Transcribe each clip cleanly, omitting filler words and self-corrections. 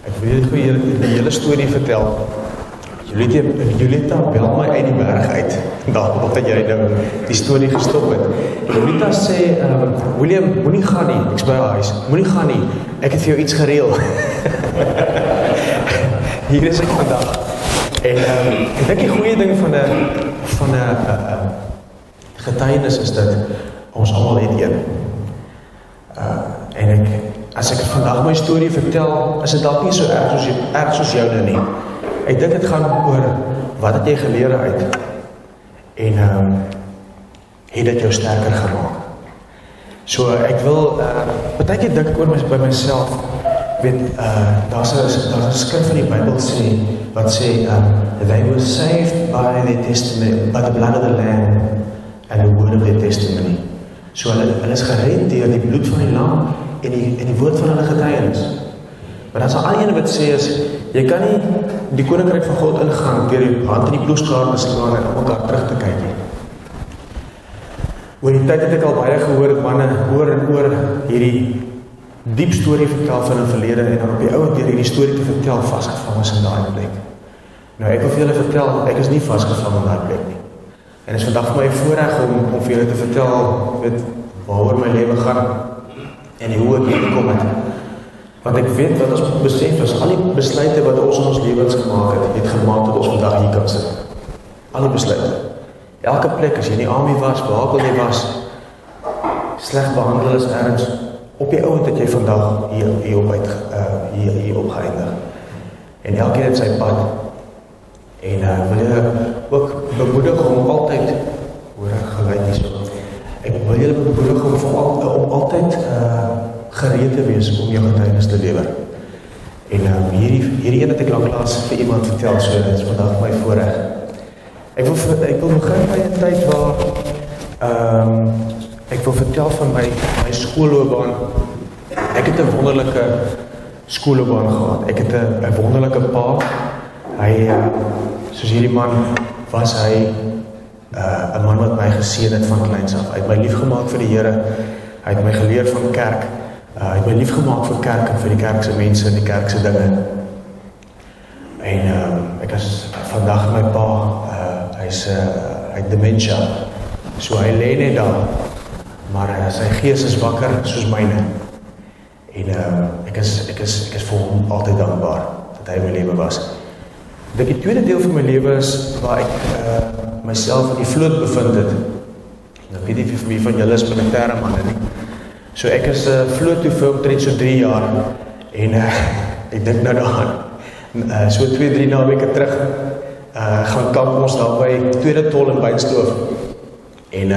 Ek wil julle die hele storie vertel. Julita bel my uit die berg uit, daarop dat jy nou die storie gestop het. Julita sê, William, moenie gaan nie, ek is by haar huis, moenie gaan nie, ek het vir jou iets gereël. Hier is ek vandag. En ek dink die goeie ding van 'n getuienis is dat ons almal het een. En as ek vandag my storie vertel, is dit dalk nie so erg soos joune nie. Ek dink dit gaan oor wat het jy geleer uit en het dit jou sterker gemaak. So ek wil partykeer dink ek oor by myself, weet daar's 'n skrif van die Bybel wat sê they were saved by the testimony, by the blood of the lamb and the word of their testimony. So hulle is gered deur die bloed van die lam en die woord van hulle getuienis. Maar dan is al een wat sê is, jy kan nie die koninkryk van God ingaan deur die hand in die bloedskaar te slaan en op mekaar terug te kyk nie. Oor die tyd het ek al baie gehoor, manne oor en oor hierdie diep storie vertel van 'n verlede en dan op die ouend deur hierdie storie te vertel vasgevang is in daai plek. Nou ek wil vir julle vertel, ek is nie vasgevang in daai plek nie. En dit is vandag vir my 'n voorreg om vir julle te vertel, weet waaroor my lewe gaan en hoe ek hier gekom het. Want ek weet wat ons besef is, al die besluite wat ons in ons lewens gemaak het gemaak dat ons vandag hier kan sit. Al die besluite. Elke plek, as jy in die army was, waar ook al jy was, sleg behandel is ergens, op die ouend dat jy vandag hier opgeëindig. En elkeen het sy pad. En wil jy ook bemoedig om altyd, hoor ek geluid nie so, ek wil jy bemoedig om altyd gereed te wees om jou getuienis te lewer. En hierdie een het ek lanklaas vir iemand vertel, so dit is vandag my voorreg. Ek wil begin by 'n tyd waar ek wil vertel van my skoolloopbaan. Ek het 'n wonderlike skoolloopbaan gehad. Ek het 'n wonderlike pa. Hy, soos hierdie man, was hy 'n man wat my geseën het van kleins af. Hy het my liefgemaak vir die Here. Hy het my geleer van kerk. Hy het my liefgemaak vir kerk en vir die kerkse mense en die kerkse dinge. En ek is vandag my pa, hy het dementia. So hy lê net daar, maar sy gees is wakker soos myne. En ek is vir hom altyd dankbaar dat hy in my lewe was. Die tweede deel van my lewe is waar ek myself in die vloot bevind het. Nou weet nie wie van julle is militêre manne nie. So ek is vloot toe vir omtrent so 3 jaar en ek dink nou daaraan. So 2-3 naweke terug gaan kamp ons daar by Tweede Tol in Beinstoof. En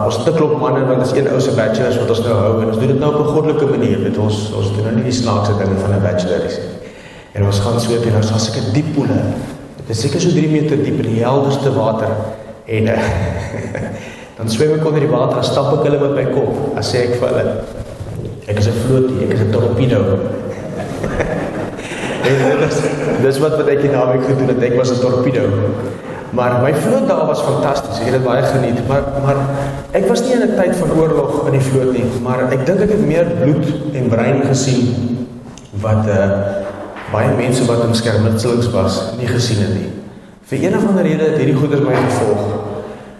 ons het 'n klop manne, want dit is een ou se bachelors wat ons nou hou en ons doen dit nou op 'n goddelike manier. Weet ons doen nou nie die snaakse dinge van 'n bachelor nie. En ons gaan so en ons het 'n diep poele. Dit is seker so 3 meter diep in die helderste water. En dan swem ek onder die water en stap ek hulle met my kop. Dan sê ek vir hulle, ek is 'n vlootie, ek is 'n torpedo. En dis wat ek die naweek gedoen het, ek was 'n torpedo. Maar my vloot daar was fantasties, ek het dit baie geniet, maar ek was nie in 'n tyd van oorlog in die vloot nie, maar ek dink ek het meer bloed en brein gesien, wat baie mense wat in skermutselings was, nie gesien het nie. Vir een of ander rede het hierdie goeders my gevolg.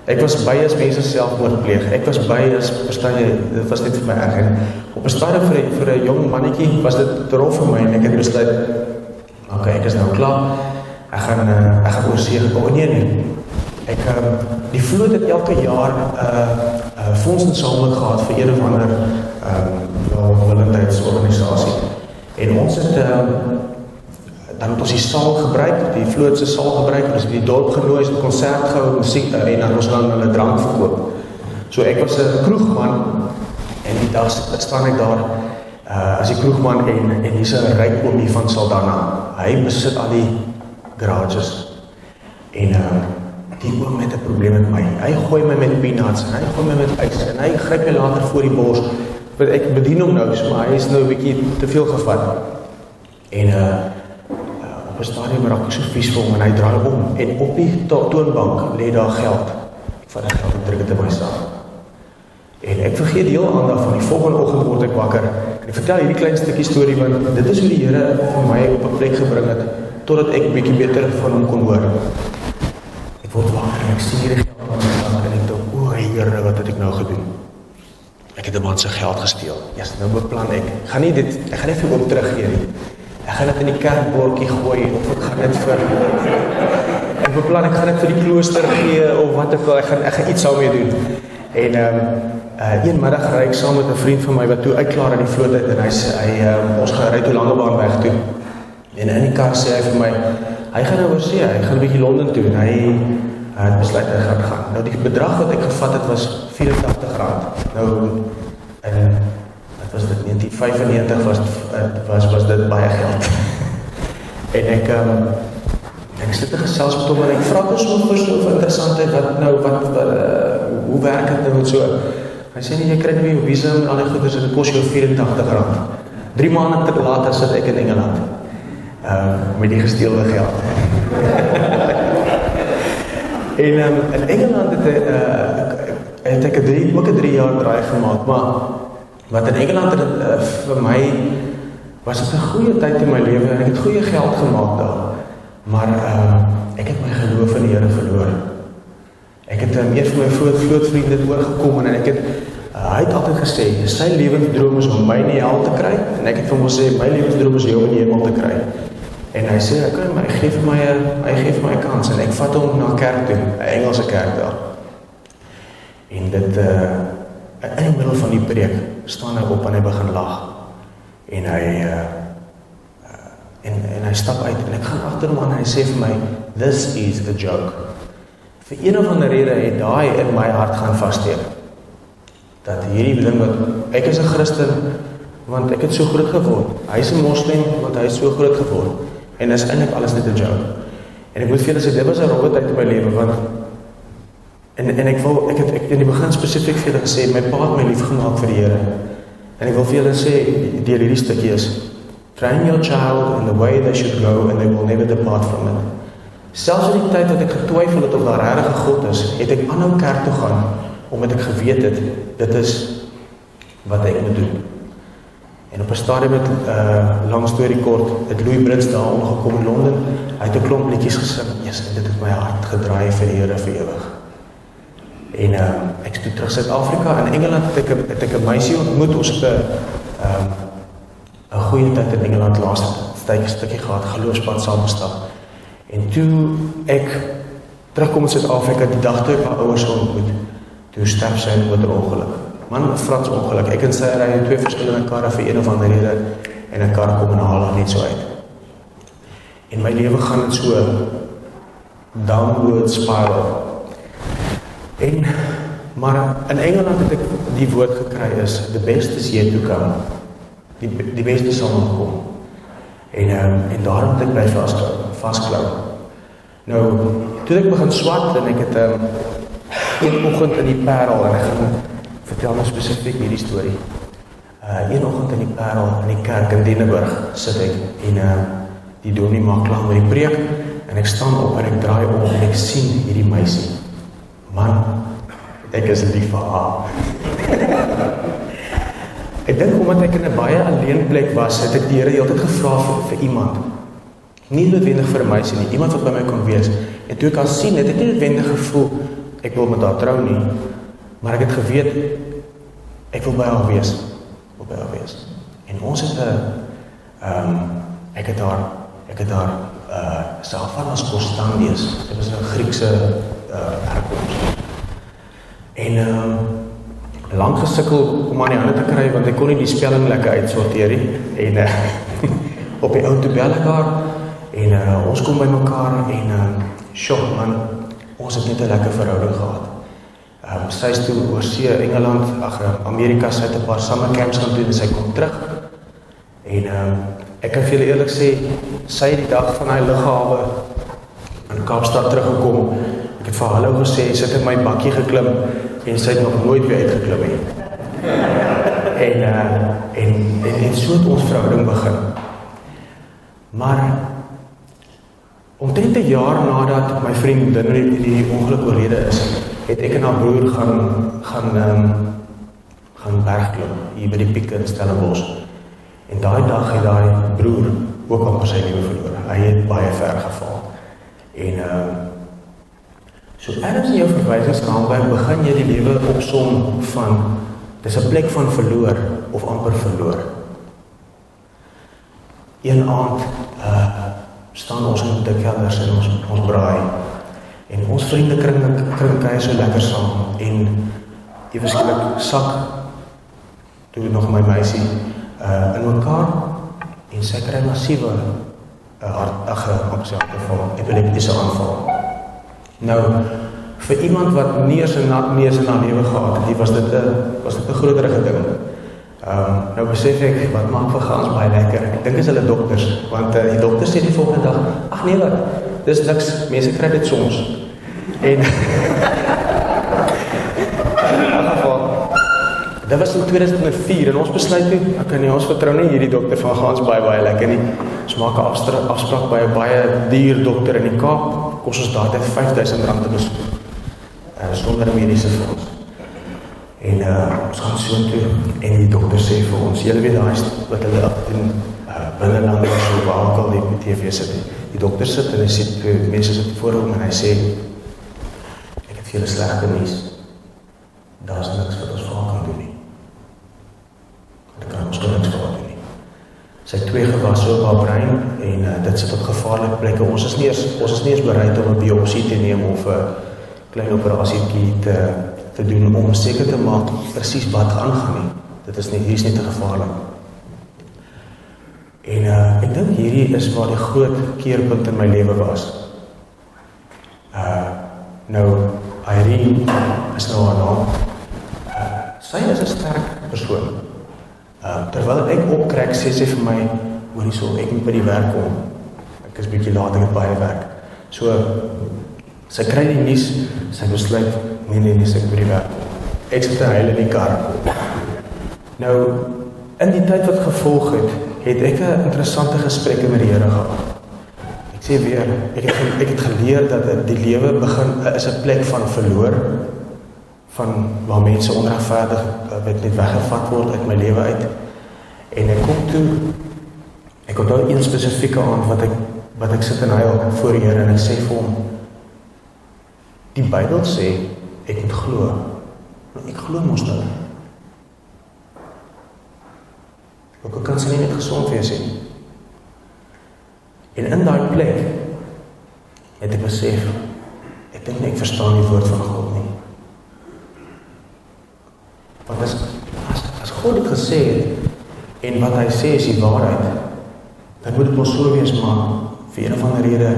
Ek was by as mense selfmoord pleeg, ek was by as, verstaan jy, dit was net vir my erg, en op 'n stadium vir 'n jong mannetjie was dit te rof vir my, en ek het besluit, ok, ek is nou klaar, ek gaan oorsee gekom. Nee. Die vloot het elke jaar fondsinsameling gehad vir een of ander welwillendheidsorganisasie. En ons het dan het ons die saal gebruik, die vloot se saal gebruik, ons het die dorp genooi, ons het 'n konsert gehou, musiek en dan ons dan hulle drank verkoop. So ek was 'n kroegman en die dag staan ek daar as die kroegman en hier's 'n ryk oomie van Saldanha. Hy besit al die garages. En die oom het 'n probleem met my. Hy gooi my met peanuts en hy gooi my met ys en hy gryp my later voor die bors. Ek bedien hom nou, so maar hy is nou 'n bietjie te veel gevat. En op 'n stadium raak ek so vies vir hom en hy draai om en op die toonbank lê daar geld. Ek vat die geld en druk dit in my sak. En ek vergeet heel aandag van die volgende oggend word ek wakker. En ek vertel hierdie klein stukkie storie, want dit is hoe die Here vir my op 'n plek gebring het, totdat ek bietjie beter van hom kon hoor. Ek word wakker en ek sien hierdie geld aan my kant en ek dink, o Here, wat het ek nou gedoen? Ek het 'n man se geld gesteel. Ja, nou beplan ek gaan nie vir hom teruggee nie. Ek gaan dit in die kerkbordjie gooi of ek gaan dit vir ek beplan ek gaan dit vir die klooster gee of wat ook al. Ek gaan iets daarmee doen. En een middag ry ek saam met 'n vriend van my wat toe uitklaar in die vloot uit en ons gaan ry toe Langebaan weg toe. En in die kar sê hy vir my, hy gaan nou oor see, hy gaan 'n bietjie Londen toe en hy het besluit hy gaan. Nou die bedrag wat ek gevat het was R84. Nou en dit was dit 1995 was dit baie geld. En ek sit te gesels met hom en ek vra dus so interessantheid hoe werk dit nou en so. Hy sê nie, jy kry nie jou visum en al die goeders en dit kos jou R84. 3 maande later sit ek in Engeland. Met die gesteelde geld. En in Engeland het ek ook 'n 3 jaar draai gemaak, maar wat in Engeland vir my was dit 'n goeie tyd in my lewe en ek het goeie geld gemaak daar. Maar ek het my geloof in die Here verloor. Ek het meer van my vlootvriende oorgekom en hy het altyd gesê, sy lewensdroom is om my in die hel te kry en ek het vir hom gesê, my lewensdroom is jou in die hemel te kry. En hy sê, hy gee vir my 'n kans en ek vat hom na kerk toe, 'n Engelse kerk daar. En dit in die middel van die preek staan hy op en hy begin lag. En hy stap uit en ek gaan agter hom aan en hy sê vir my, this is a joke. Vir een of ander rede het daai in my hart gaan vassteek. Dat hierdie ding wat, ek is 'n Christen, want ek het so groot geword. Hy is 'n moslim, want hy is so groot geword. En is eintlik alles net 'n joke. En ek moet vir julle sê, dit was 'n rowwe tyd in my lewe, want en ek het in die begin spesifiek vir julle gesê, my pa het my lief gemaak vir die Here. En ek wil vir julle sê, deur hierdie stukkie is, train your child in the way they should go and they will never depart from it. Selfs in die tyd wat ek getwyfel het of daar regtig 'n God is, het ek aanhou kerk toe gaan, omdat ek geweet het, dit is wat ek moet doen. En op 'n stadium het, lang storie kort, het Louis Brits daar omgekom in Londen, hy het 'n klomp liedjies gesing, en dit het my hart gedraai vir die Here vir ewig. En ek is toe terug Suid-Afrika, in Engeland het ek 'n meisie ontmoet, ons het 'n goeie tyd in Engeland laaste stukkie gehad, geloofspad saam gestap. En toe ek terugkom in Suid-Afrika, die dag toe ek my ouers ontmoet, toe sterf sy in 'n motorongeluk. Man, Frans ongeluk. Ek en sy ry in 2 verskillende karre vir een of ander rede en 'n kar kom en haal haar net so uit. En my lewe gaan dit so downward spiral. Maar in Engeland het ek die woord gekry is, the best is yet to come. Die beste sal nog kom. En daarom het ek bly vasklou. Nou, toe ek begin swat en ek het een oggend in die Parel en ek gaan vertel nou spesifiek hierdie storie. Een oggend in die Parel, in die kerk in Denenburg sit ek en die dominee maak klaar met die preek en ek staan op en ek draai om en ek sien hierdie meisie. Man, ek is lief vir haar. Ek dink omdat ek in 'n baie alleen plek was, het ek die Here heeltyd gevra vir iemand. Nie noodwendig vir 'n meisie nie, iemand wat by my kon wees. En toe ek haar sien, het ek nie noodwendig gevoel ek wil met haar trou nie, maar ek het geweet ek wil by haar wees. En ons het ek het haar self van as Constantius. Dit was 'n Griekse herkoms. En lang gesukkel om aan die hande te kry, want ek kon nie die spelling lekker uitsorteer nie. En op die ou toe bel ek haar en ons kom by mekaar en man, ons het net 'n lekker verhouding gehad. Sy is toe oor see, Engeland, Amerika, sy het 'n paar summer camps gaan doen en sy kom terug. En ek kan vir julle eerlik sê, sy het die dag van hy lughawe in Kaapstad teruggekom. Ek het vir hallo gesê, sy het in my bakkie geklim en sy het nog nooit weer uitgeklim nie. En so het ons verhouding begin. Maar omtrent 'n jaar nadat my vriendin die ongeluk oorlede is, het ek en haar broer geklim, hier by die pieke in Stellenbosch. En daai dag het daai broer ook amper sy lewe verloor. Hy het baie ver geval. En so ergens in jou verwysingsraamwerk begin jy die lewe opsom van, dis 'n plek van verloor of amper verloor. Een aand staan ons in die kelders en ons braai. En ons vriende kring kuier so lekker saam. En ewe skielik sak toe nog my meisie in mekaar en sy kry massiewe hartaanval, epileptiese aanval. Nou, vir iemand wat nie eens in haar lewe gehad het, was dit 'n groterige ding. Nou besef ek, wat maak vir gans baie lekker. Ek dink is hulle dokters, want die dokters sê die volgende dag, ag nee wat, dis niks, mense kry dit soms. En dit was in 2004 en ons besluit toe, ons vertrou nie hierdie dokter van gans baie lekker nie. Ons maak 'n afspraak by 'n baie duur dokter in die Kaap, kos ons daar R5.000 te besoek. Sonder 'n mediese fonds. En ons gaan soontoe en die dokter sê vir ons, julle weet daai wat hulle in binneland of so waar ook al die TV sit. Die dokter sit en hy sê, mense sit voor hom en hy sê, ek het vir julle slegte nuus. Daar is niks wat ons vir haar kan doen nie. Dit kan ons niks vir haar doen nie. Sy het 2 gewasse op haar brein en dit sit op gevaarlike plekke. Ons is nie eens bereid om 'n biopsie te neem of 'n klein operasietjie te doen om seker te maak presies wat aangaan nie. Dit is hier is nie te gevaarlik. En ek dink hierdie is waar die groot keerpunt in my lewe was. Nou, Irene is nou haar naam. Sy is 'n sterk persoon. Terwyl ek opkrek, sê sy vir my, hoor hierso, ek moet by die werk kom. Ek is bietjie laat, ek het baie werk. So, sy kry die nuus, sy besluit, nee, sy moet by die werk kom. Ek sit te huil in die kar. Nou, in die tyd wat gevolg het ek 'n interessante gesprekke met die Here gehad. Ek sê weer, ek het geleer dat die lewe is 'n plek van verloor, van waar mense onregverdig net weggevat word uit my lewe uit. En ek kom toe, ek onthou een spesifieke aand wat ek sit en huil voor die Here en ek sê vir hom, die Bybel sê, ek moet glo. Nou, ek glo mos nou. Ook kan sy nie net gesond wees nie. En in daai plek het ek besef, ek dink nie ek verstaan die woord van God nie. Want as God het gesê het, en wat hy sê is die waarheid, dan moet dit mos so wees, maar vir een of ander rede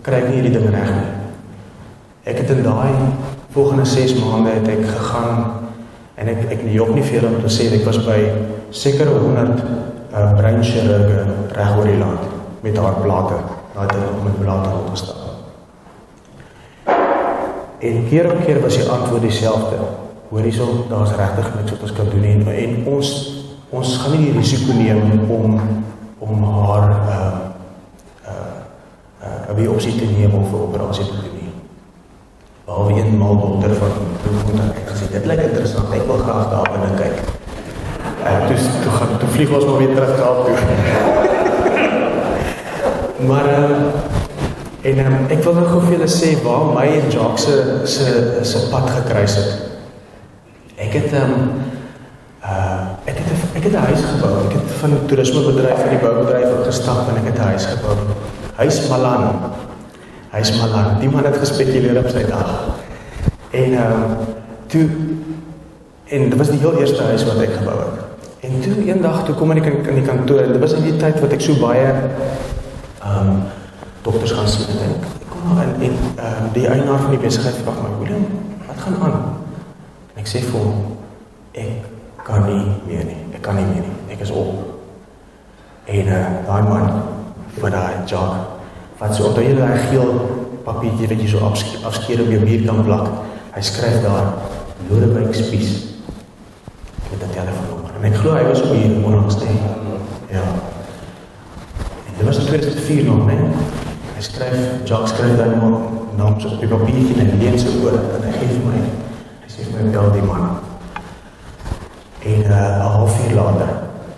kry ek nie hierdie ding reg nie. Ek het in daai volgende 6 maande het ek gegaan, en ek jok nie veel om te sê, ek was by sekere 100 breinchirurge reg oor die land, met haar plate, daai het nog met plate rondgestap. En keer op keer was die antwoord dieselfde. Hoor hierso, daar is regtig niks wat ons kan doen en ons gaan nie die risiko neem om haar 'n biopsie te neem of 'n operasie te doen nie. Behalwe eenmaal dokter van gesê, dit lyk interessant, ek wil graag daar binne kyk. Toe vlieg ons maar weer terug Kaap toe. Maar ek wil nog gou vir julle sê waar my en Jacques se pad gekruis het. Ek het 'n huis gebou. Ek het van die toerismebedryf en die boubedryf gestap en ek het 'n huis gebou. Huis Malan. Die man het gespekuleer op sy dag. En dit was die heel eerste huis wat ek gebou het. En toe eendag toe kom ek in die kantoor. Dit was in die tyd wat ek so baie dokters gaan sien. Ek kom daar en die eienaar van die besigheid vra my, Willem, wat gaan aan? En ek sê vir hom, ek kan nie meer nie, ek is op. En daai man, wat daai Jacques, wat so onthou julle daai geel papiertjie wat jy so afskeer op jou muur kan plak, hy skryf daar, Lodewyk Spies, met 'n telefoonnommer. En ek glo hy was op hier onlangs, nee. Ja. En dit was in 2004 nog, nee. Jacques skryf daai naam so op die papiertjie en hy leen so oor, en hy gee vir my, hy sê vir my, bel die man. En 'n halfuur later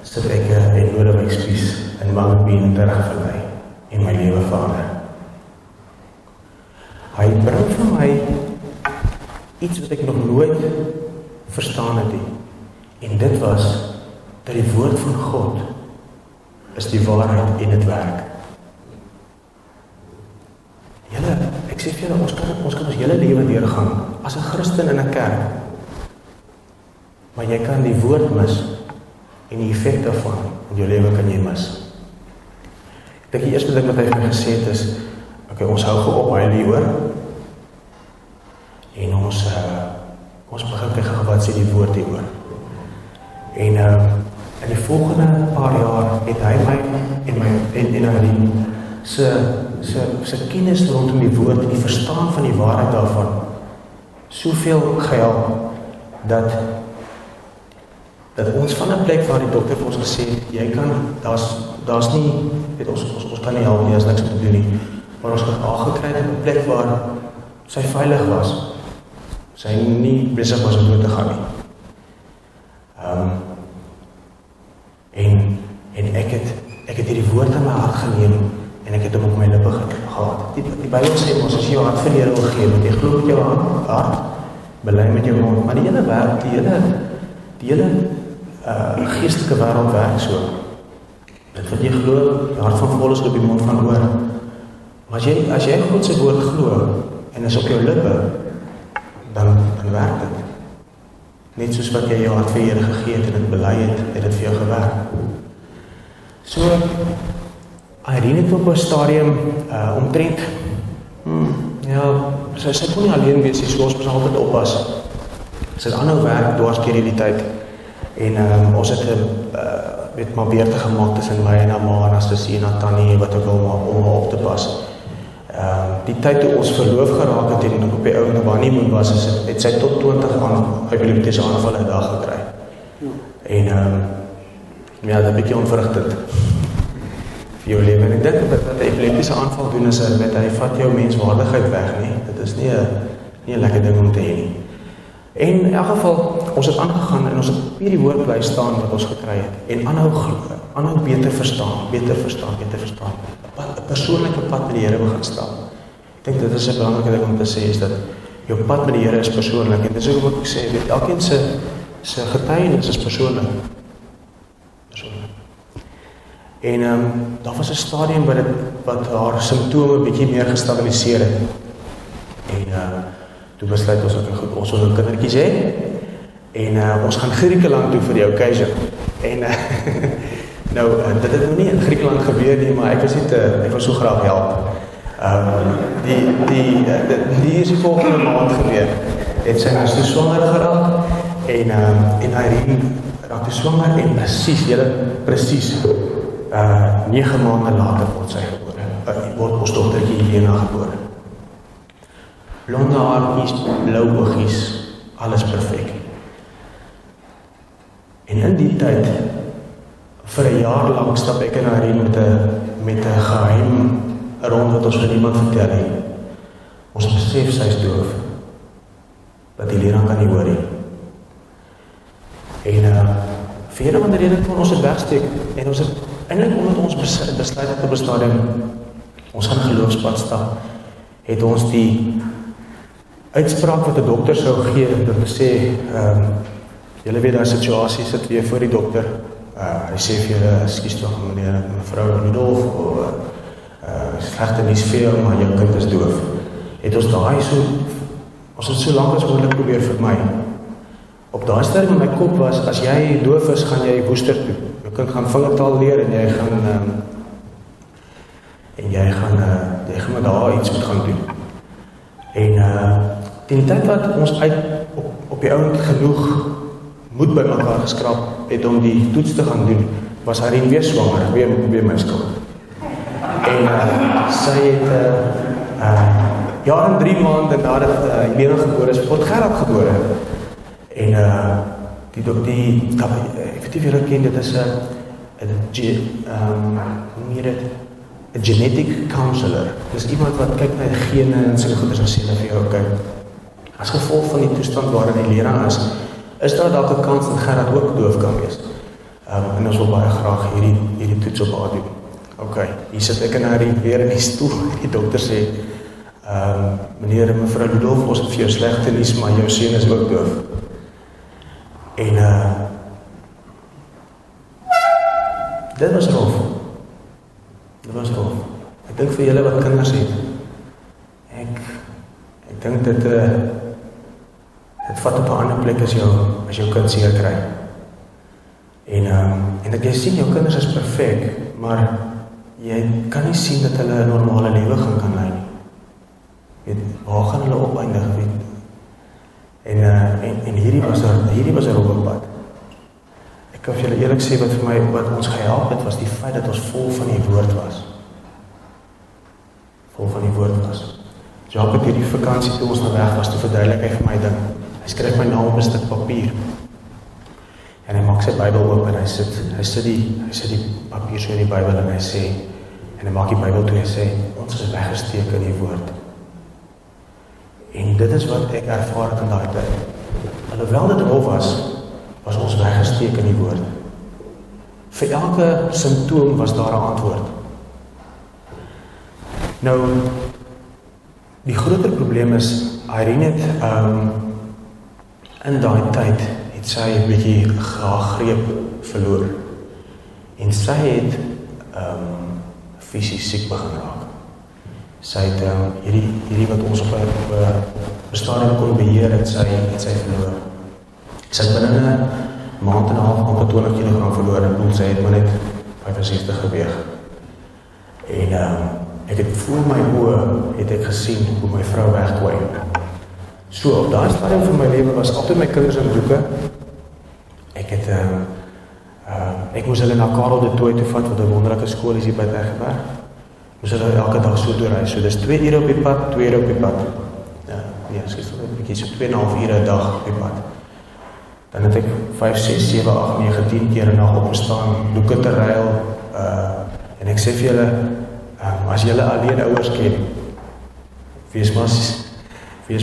sit ek in Lodewyksspies in Mangabeen terug vir my en my lewe verander. Hy bring vir my iets wat ek nog nooit verstaan het nie. En dit was dat die woord van God is die waarheid en dit werk. Julle, ek sê vir julle, ons kan ons hele lewe deurgaan as 'n Christen in 'n kerk. Maar jy kan die woord mis en die effek daarvan in jou lewe kan jy mis. Ek dink die eerste ding wat hy vir my gesê het is, okay, ons hou gou op huil hieroor. En ons begin kyk wat sê die woord hieroor. En in die volgende paar jaar het hy my en Irene se kennis rondom die woord en die verstaan van die waarheid daarvan soveel gehelp dat ons van 'n plek waar die dokter vir ons gesê het, jy kan, daar's nie, weet ons kan nie help nie, as niks om te doen nie, maar ons het al gekry op 'n plek waar sy veilig was, sy nie besig was om dood te gaan nie. En ek het hierdie woord in my hart geneem en ek het hom op my lippe gehad. Die Bybel sê ons, as jy jou hart vir die Here wil gee, moet jy glo met jou hart, bely met jou mond, maar die hele wêreld, die hele geestelike wêreld werk so. Dit wat jy glo, die hart van vol is op die mond van hoor. Maar as jy God se woord glo en is op jou lippe, dan werk dit. Net soos wat jy jou hart vir die Here gegee het en dit bely het dit vir jou gewerk. So, Irene het op 'n stadium omtrent, sy kon nie alleen wees, so ons moes altyd oppas. Sy het aanhou werk dwarsteer hierdie tyd en ons het maar beurte gemaak tussen my en haar ma en Astasie en Tannie wat ook al om op te pas. Die tyd toe ons verloof geraak het en op die ouende honeymoon was, het sy tot 20 epileptiese aanvalle 'n dag gekry. En ja, dat 'n bietjie onverrigtend vir jou lewe. En ek dink wat 'n epileptiese aanval doen is dat hy vat jou menswaardigheid weg, nie? Dit is nie 'n lekker ding om te hê nie. En in elk geval, ons het aangegaan en ons het op hierdie woord bly staan wat ons gekry het. En aanhou beter verstaan. 'n persoonlike pad met die Here begin stap. Ek dink dit is 'n belangrike ding om te sê, is dat jou pad met die Here is persoonlik. En dis ook wat ek sê, weet, elkeen se getuienis is persoonlik. En daar was 'n stadium wat haar simptome bietjie meer gestabiliseer het. En toe besluit ons wil kindertjies hê. En ons gaan Griekeland toe vir die occasion. En dit het nog nie in Griekeland gebeur nie, maar ek wil so graag help. Die is die volgende maand gebeur. Het sy nou so swanger geraak en Irene raak toe swanger en presies 9 maande later word sy gebore. Word ons dogtertjie Helena gebore. Blonde haartjies, blou oogies, alles perfek. En in die tyd, vir 'n jaar lank stap ek en Irene met 'n geheim rond wat ons vir niemand vertel het. Ons besef sy is doof. Dat die leraar kan nie hoor nie. En vir een of ander rede kon ons dit wegsteek. En ons het eintlik omdat ons besluit het op 'n stadium ons gaan geloofspad stap, het ons die uitspraak wat 'n dokter sou gee, dat hy sê, julle weet daai situasie, sit weer voor die dokter. Hy sê vir julle, ekskuus tog mevrou Rudolf, slegte nuus vir jou, maar jou kind is doof. Het ons het so lank as moontlik probeer vermy. Op daai stadium in my kop was, as jy doof is, gaan jy Woester toe. Jou kind gaan vingertaal leer en jy gaan met daar iets moet gaan doen. En die tyd wat ons op die ouend genoeg moed by mekaar geskraap het om die toets te gaan doen, was Irene weer swanger, weer my skuld. En sy het jaar en 3 maande nadat Helena gebore is, word Gerard gebore. En ek weet nie of julle ken, dit is 'n genetic counselor. Dis iemand wat kyk na die gene en sulke goeders en sê vir jou, okay, as gevolg van die toestand waarin Helena is daar dalk 'n kans dat Gerard ook doof kan wees? En ons wil baie graag hierdie toets op haar doen. Ok, hier sit ek weer in die stoel, die dokter sê, meneer en mevrou Ludolf, ons het vir jou slegte nuus, maar jou seun is ook doof. En dit was rof. Dit was rof. Ek dink vir julle wat kinders het, ek dink dit vat op 'n ander plek as jou kind seer kry. En ek sien jou kinders is perfek, maar jy kan nie sien dat hulle 'n normale lewe kan lei nie. Weet, waar gaan hulle opeindig, weet? En hierdie was 'n robberpad. Ek kan vir julle eerlik sê wat ons gehelp het, was die feit dat ons vol van die woord was. Vol van die woord was. Jacques het hierdie vakansie toe ons nou weg was, toe verduidelik hy vir my ding. Hy skryf my naam op 'n stuk papier. En hy maak sy Bybel oop en hy sit die papier so in die Bybel en hy sê, en hy maak die Bybel toe en hy sê, ons is weggesteek in die woord. En dit is wat ek ervaar het in daai tyd. Alhoewel dit rof was ons weggesteek in die woord. Vir elke simptoom was daar 'n antwoord. Nou, die groter probleem is, Irene het in daai tyd het sy 'n bietjie greep verloor. En sy het fisies siek begin raak. Sy het hierdie wat ons op 'n stadium kon beheer, het sy verloor. Sy het binne 'n maand en 'n half amper 20 kg verloor en sy het maar net 65 geweeg. En ek het voor my oë het ek gesien hoe my vrou wegkwai. So op daai stadium van my lewe was altyd my kinders in doeke. Ek moes hulle na Karel de Tooy toe vat, wat 'n wonderlike skool is hier by Tygerberg. Moes hulle elke dag so doorry. So dis 2 ure op die pad, 2 ure op die pad. Skiet so 'n bietjie, so 2,5 ure 'n dag op die pad. Dan het ek 5, 6, 7, 8, 9, 10 keer 'n nag opgestaan, doeke te ruil. En ek sê vir julle, as julle alleen ouers ken, wees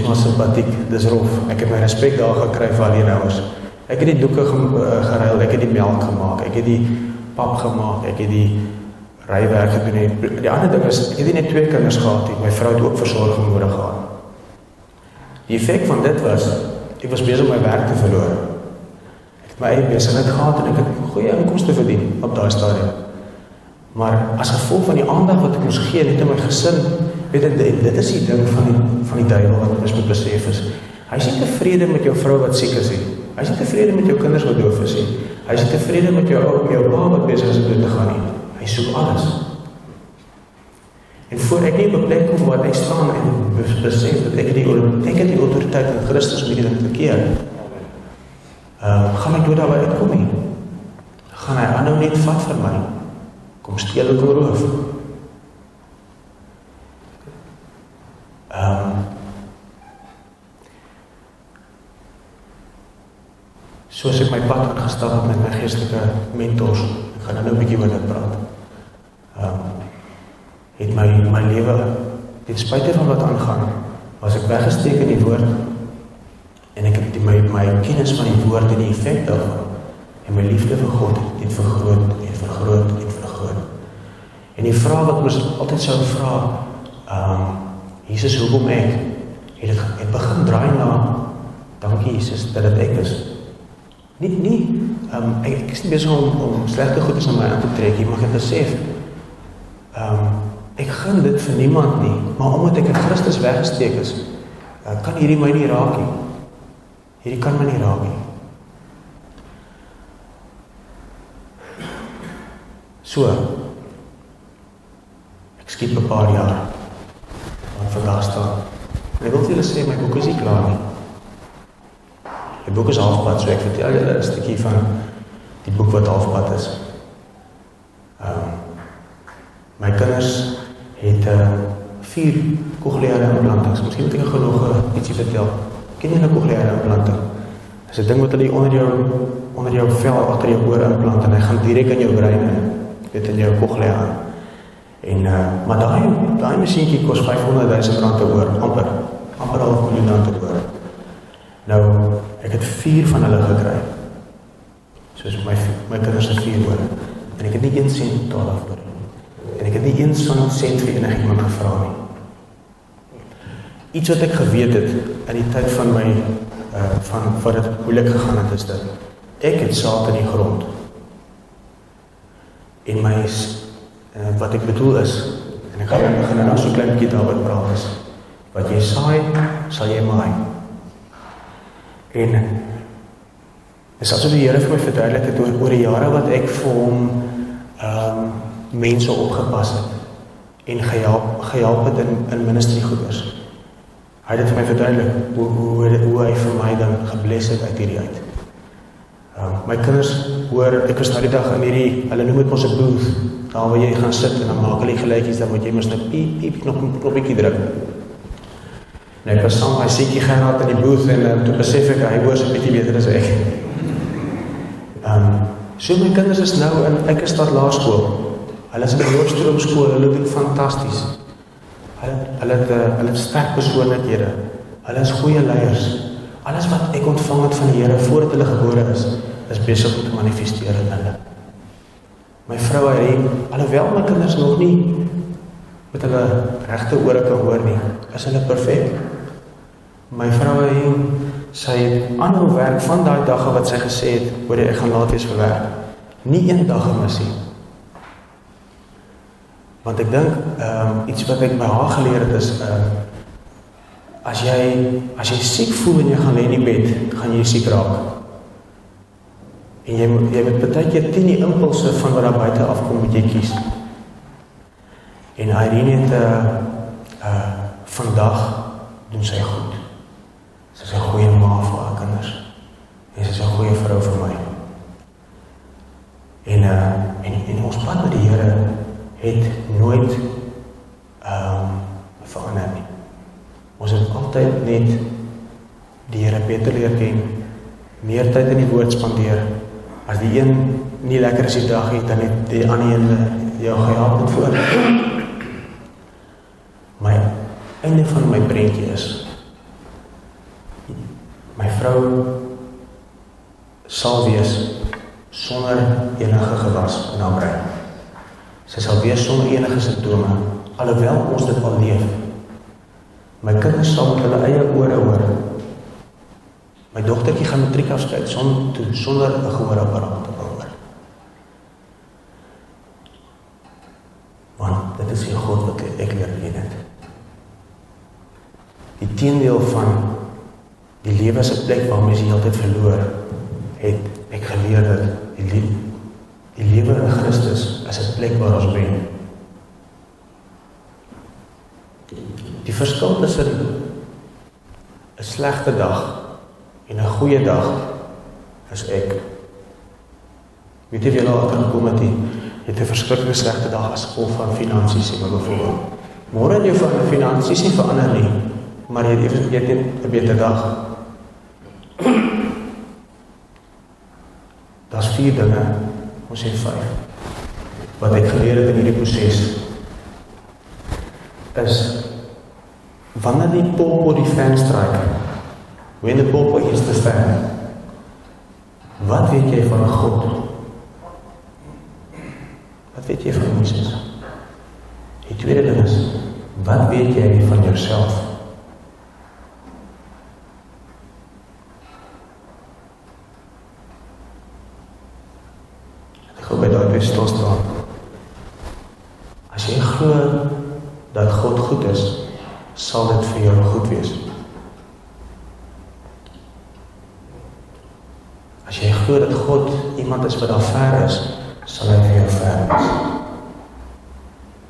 maar sympathiek, dis rof. Ek het my respek daar gekry vir alleen ouers. Ek het die doeke geruil, ek het die melk gemaak, ek het die pap gemaak, ek het die rywerk gedoen. Die ander ding is, ek het nie net 2 kinders gehad nie, my vrou het ook versorging nodig gehad. Die effek van dit was, ek was besig om my werk te verloor. Ek het my eie besigheid gehad en ek het goeie inkomste verdien op daai stadium. Maar as gevolg van die aandag wat ek moes gee net in my gesin, weet ek, dit is die ding van die duiwel wat ons moet besef is. Hy is nie tevrede met jou vrou wat siek is nie. Hy is nie tevrede met jou kinders wat doof is nie. Hy is nie tevrede met jou pa wat besig is om dood te gaan nie. Hy soek alles. En voor ek nie op 'n plek kom waar ek staan en besef dat ek het die autoriteit in Christus om hierdie ding te keer, gaan my dood daarby uitkom nie. Gaan hy aanhou net vat vir my. Kom steel en kom roof. Soos ek my pad aangestap het met my geestelike mentors, ek gaan nou 'n bietjie oor dit praat, het my lewe, ten spyte van wat aangaan, was ek weggesteek in die woord, en ek het my kennis van die woord en die effek daarvan, en my liefde vir God het vergroot, en vergroot, en vergroot. En die vraag wat ons altyd sou vra, Jesus, hoekom ek? Het begin draai na, dankie Jesus, dat dit ek is. Ek is nie besig om slegte goedes aan my aan te trek hier, maar ek het besef, ek gun dit vir niemand nie, maar omdat ek in Christus weggesteek is, kan hierdie my nie raak nie. Hierdie kan my nie raak nie. So, ek skiep 'n paar jaar, wat vandag staan. En ek wil vir julle sê, my boek is nie klaar nie. Die boek is halfpad, so ek vertel julle 'n stukkie van die boek wat halfpad is. My kinders het 4 cochleaire implantings. Miskien moet ek genoeg ietsie vertel. Ken jy 'n cochleaire implanting? Dis 'n ding wat hulle onder jou vel agter jou oor implant en hy gaan direk in jou brein in, weet in jou cochlea aan. En maar daai masjienkie kos R500,000 te hoor, amper R500,000 te hoor. Nou, ek het 4 van hulle gekry. Soos my kinders het 4 hoor. En ek het nie 1 sent totaal afbeur nie. En ek het nie 1 sent vir enigiemand gevra nie. Iets wat ek geweet het in die tyd van my van wat dit moeilik gegaan het is dit. Ek het saad in die grond. En my wat ek bedoel is, en ek gaan begin nou so klein bietjie daaroor praat is, wat jy saai, sal jy maai. En is asof die Here vir my verduidelik het oor die jare wat ek vir hom mense opgepas het en gehelp het in ministry goeders. Hy het vir my verduidelik hoe hy vir my dan gebless het uit hierdie uit. My kinders hoor, ek is nou die dag in hierdie, hulle noem het ons 'n booth, daar waar jy gaan sit en dan maak hulle geluidjies, dan moet jy mos nou piep knoppie druk. En ek was saam met my siekie Gerard in die booth en toe besef ek, hy hoor so 'n bietjie beter as ek. So my kinders is nou in, ek is daar laerskool. Hulle is in die Hoofstroomskool, hulle doen fantasties. Hulle het sterk persoonlikhede. Hulle is goeie leiers. Alles wat ek ontvang het van die Here voordat hulle gebore is besig om te manifesteer in hulle. My vrou Irene, alhoewel my kinders nog nie met hulle regte ore kan hoor nie, is hulle perfek. My vrou Irene, sy het aanhou werk van daai dag wat sy gesê het, hoor jy, ek gaan laat wees vir werk. Nie een dag gemis nie. Want ek dink, iets wat ek by haar geleer het is, as jy siek voel en jy gaan lê in die bed, gaan jy siek raak. En jy moet baie keer teen die impulse van wat daar buite afkom, moet jy kies. En Irene het vandag doen sy goed. Sy is 'n goeie ma vir haar kinders. En sy is 'n goeie vrou vir my. En ons pad met die Here het nooit verander nie. Ons het altyd net die Here beter leer ken, meer tyd in die woord spandeer. As die een nie lekker is die dag het, dan het die ander een jou gehelp het voor. My einde van my prentjie is, my vrou sal wees sonder enige gewas in haar brein. Sy sal wees sonder enige simptome, alhoewel ons dit al leef. My kinders sal met hulle eie ore hoor. My dogtertjie gaan matriek afsluit sonder 'n gehoorapparaat te hoor. Want dit is die God wat ek leer ken het. Die teendeel van die lewe as 'n plek waar mens die hele tyd verloor, het ek geleer dat die lewe in Christus is 'n plek waar ons wen. Die verskil tussen 'n slegte dag en 'n goeie dag is ek. Weet jy wie nou agtergekom het, jy het 'n verskriklike slegte dag as gevolg van finansies, maar byvoorbeeld. Môre het jou van finansies nie verander nie, maar jy het net 'n beter dag. Daar's 4 dinge, ons sê 5, wat ek geleer het in hierdie proses, is, wanneer die popo die fan strike, when the popo hits the fan, wat weet jy van God? Wat weet jy van Jesus? Die tweede ding is, wat weet jy van jouself? Ek gaan by daai twee stil staan. As jy glo dat God goed is, sal dit vir jou goed wees. As jy glo dat God iemand is wat daar ver is, sal hy vir jou ver wees.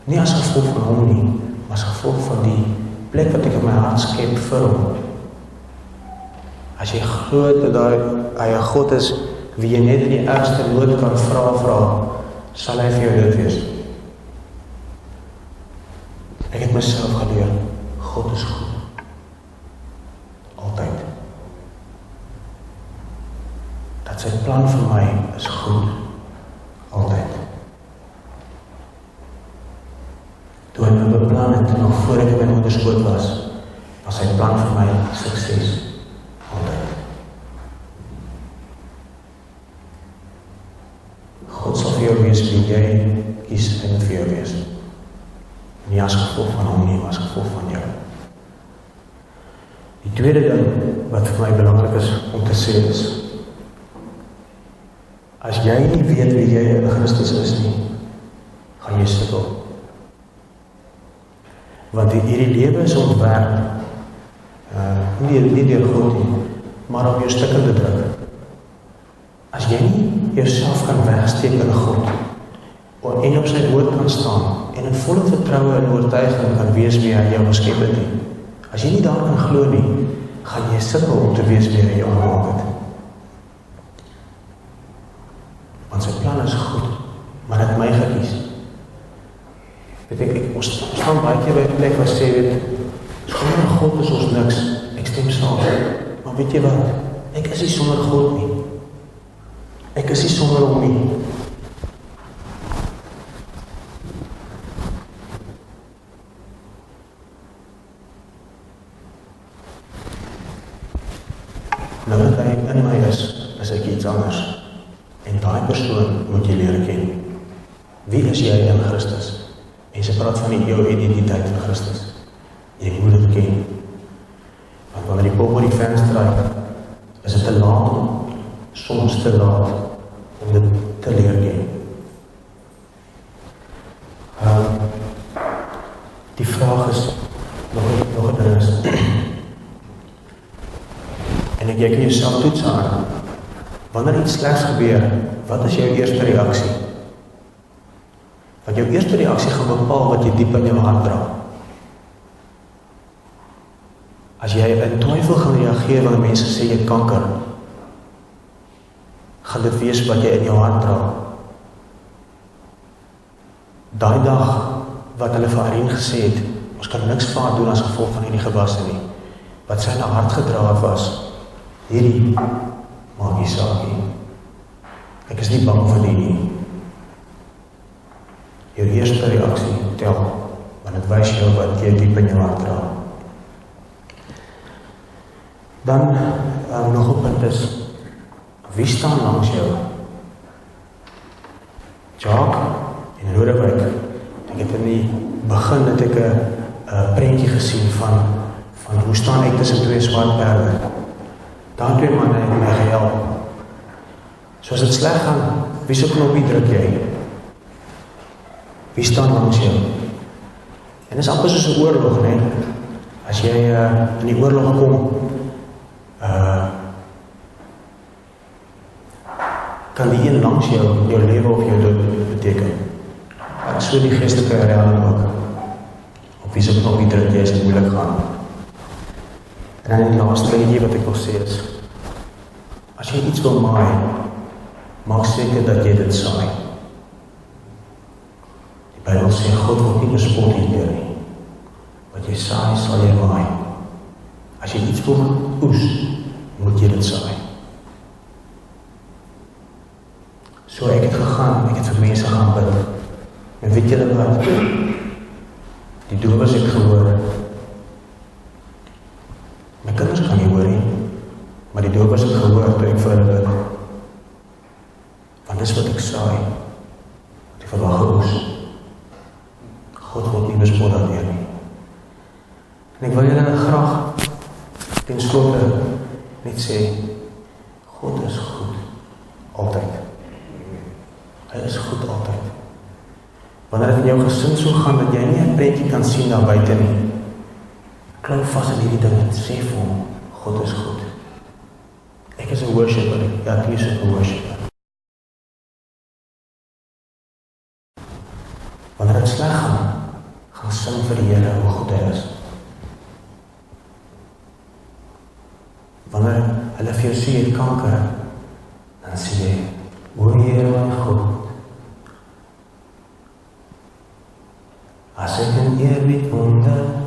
Nie as gevolg van hom nie, maar as gevolg van die plek wat ek in my hart skep vir hom. As jy glo dat hy 'n God is wie jy net in die ergste nood kan vra, sal hy vir jou dit wees. Ek het myself geleer, God is goed. Altyd. Dat sy plan vir my is goed. Altyd. Toe hy my beplan het, nog voor ek in my moederskoot was sy plan vir my sukses. Altyd. God sal vir jou wees wie jy kies en vir jou wees. Nie as gevolg van hom nie, maar as gevolg van jou. Die tweede ding wat vir my belangrik is om te sê is, as jy nie weet wie jy in Christus is nie, gaan jy sukkel. Want hierdie lewe is ontwerp, nie deur God nie, maar om jou stukken te druk. As jy nie jouself kan wegsteek in God, en op sy woord kan staan, en in volle vertroue en oortuiging kan wees wie hy jou geskep het nie. As jy nie daar kan glo nie, gaan jy sukkel om te wees wie hy jou gemaak het. Want sy plan is goed, maar hy het my gekies. Weet ek ons staan baie keer by 'n plek waar sê, sonder God is ons niks, ek stem saam. Maar weet jy wat, ek is nie sonder God nie. Ek is nie sonder hom nie. Nou dat hy in my is ek iets anders. En daai persoon moet jy leer ken. Wie is jy in Christus? Mense praat van jou identiteit in Christus. Jy moet dit ken. Want wanneer die pop oor die venster draai, is dit te laat om, soms te laat om dit te leer ken. Die vraag is, nog 'n ding is, en jy kan jouself toets aan, wanneer iets slegs gebeur, wat is jou eerste reaksie? Want jou eerste reaksie gaan bepaal wat jy diep in jou hart dra. As jy in twyfel gaan reageer wanneer mense sê jy het kanker, gaan dit wees wat jy in jou hart dra. Daai dag wat hulle vir Irene gesê het, ons kan niks vaar doen as gevolg van hierdie gewasse nie. Wat sy in haar hart gedra het was, hierdie maak nie saak nie. Ek is nie bang vir die nie. Jou eerste reaksie tel, want het wys jou wat jy diep in jou hart dra. Dan nog 'n punt is, wie staan langs jou? Jacques en Lodewyk. Ek het in die begin het ek 'n prentjie gesien van hoe staan ek tussen twee swart perde. Daar twee manne het my gehelp. So as dit sleg gaan, wie se knoppie druk jy? Wie staan langs jou? En dit is amper soos 'n oorlog, né? As jy in die oorlog kom, kan die een langs jou lewe of jou dood beteken. En so die geestelike reality ook. Op wie se knoppie druk jy as dit moeilik gaan. En dan die laaste ding wat ek wil sê is, as jy iets wil maai, maak seker dat jy dit saai. Die Bybel sê, God wil nie bespot hier nie. Wat jy saai, sal jy maai. As jy iets wil oes, moet jy dit saai. So ek het gegaan, ek het vir mense gaan bid. En weet julle wat? Die dowes ek gehoor. My kinders kan nie hoor nie, maar die dowes ek gehoor toe ek vir hulle bid. Want dis wat ek saai. Die verwag oes. God wil nie bespot daarmee nie. En ek wil julle graag ten slotte net sê, God is goed, altyd. Hy is goed altyd. Wanneer dit in jou gesin so gaan, dat jy nie 'n prentjie kan sien daar buite nie, klou vas in hierdie ding en sê vir hom, God is goed. Ek is 'n worshipper, ja, ek is 'n worshipper. Wanneer dit sleg gaan sing vir die Here hoe goed hy is. Wanneer hulle vir jou sê jy het kanker, dan sê jy, o Here my God, as ek in eerbied wonder